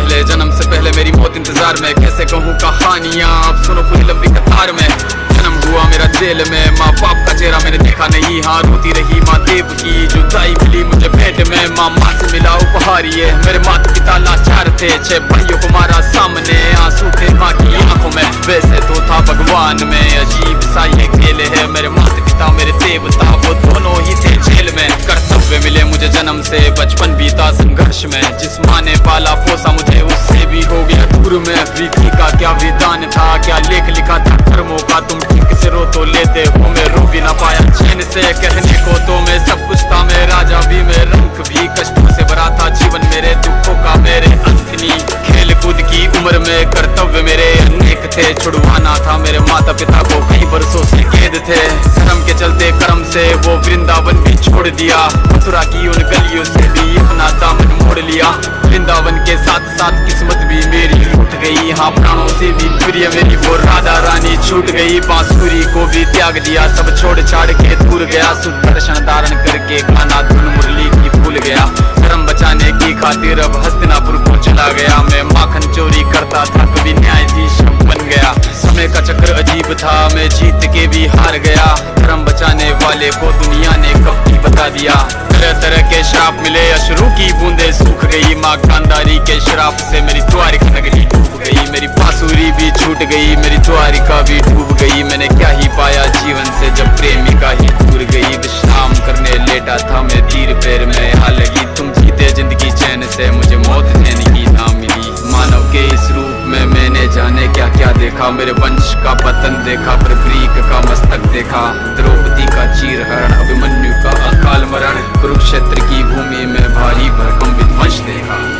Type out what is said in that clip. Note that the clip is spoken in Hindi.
मेरे जन्म से पहले मेरी मौत इंतजार में। कैसे कहूँ कहानियाँ, अब सुनो पूरी लंबी कतार में। जन्म हुआ मेरा जेल में, माँ बाप का चेहरा मैंने देखा नहीं। हाँ रोती रही माँ देव की जुदाई मिली मुझे भेंट में। माँ से मिला उपहार ये, मेरे माता पिता लाचार थे। 6 भाइयों को मारा सामने, आंसू थे माँ की आंखों में। वैसे तो था भगवान में, अजीब सा ये खेल है। मेरे माता पिता मेरे देवता, वो दोनों ही थे जेल में। कर्तव्य मिले मुझे जन्म से, बचपन बीता संघर्ष में। जिस माँ ने पाला पोसा मुझे, उससे भी हो गया दूर में। विधि का क्या विधान था, क्या लेख लिखा था कर्मों का। तुम ठीक से रो तो लेते हो, मैं रो भी ना पाया चैन से। कहने को तो मैं सब कुछ था, मैं राजा भी, मैं रंग भी। कष्टों से भरा था जीवन मेरे, दुखों का मेरे अंत नहीं। खेल कूद की उम्र में कर्तव्य मेरे अनेक थे। छुड़वाना था मेरे माता पिता को, कई बरसों से कैद थे। धर्म के चलते कर्म से वो वृंदावन भी छोड़ दिया। मथुरा की उन गलियों से भी अपना दामन मोड़ लिया। वृंदावन के साथ साथ किस्मत भी मेरी लूट गई। हाँ प्राणों से भी प्रिय मेरी वो राधा रानी छूट गई। बांसुरी को भी त्याग दिया, सब छोड़ छाड़ के दूर गया। सुदर्शन धारण करके खाना धुन मुरली की भूल गया। धर्म बचाने की खातिर अब हस्तिनापुर को चला गया। मैं माखन चोरी करता था, कभी न्यायाधीश बन गया। समय का चक्र अजीब था, मैं जीत के भी हार गया। धर्म बचाने वाले को दुनिया ने कब भी बता दिया। तरह तरह के श्राप मिले, अश्रु की बूंदे सूख गई। माँ गांधारी के श्राप से मेरी द्वारिका नगरी डूब गई। मेरी बांसुरी भी छूट गई, मेरी द्वारिका भी डूब गई। मैंने क्या ही पाया जीवन से, जब प्रेमिका ही दूर गई। विश्राम करने लेटा था मैं तीर पैर में, यहाँ लगी तुम जीते जिंदगी चैन से। मुझे मौत चैन की ना मिली। मानव के इस रूप में मैंने जाने क्या क्या देखा। मेरे वंश का पतन देखा, पर ग्रीक का मस्तक देखा। द्रौपदी का चीरहरण, अभिमन्यु का अकाल मरण। कुरुक्षेत्र की भूमि में भारी भरकम विध्वंस देखा।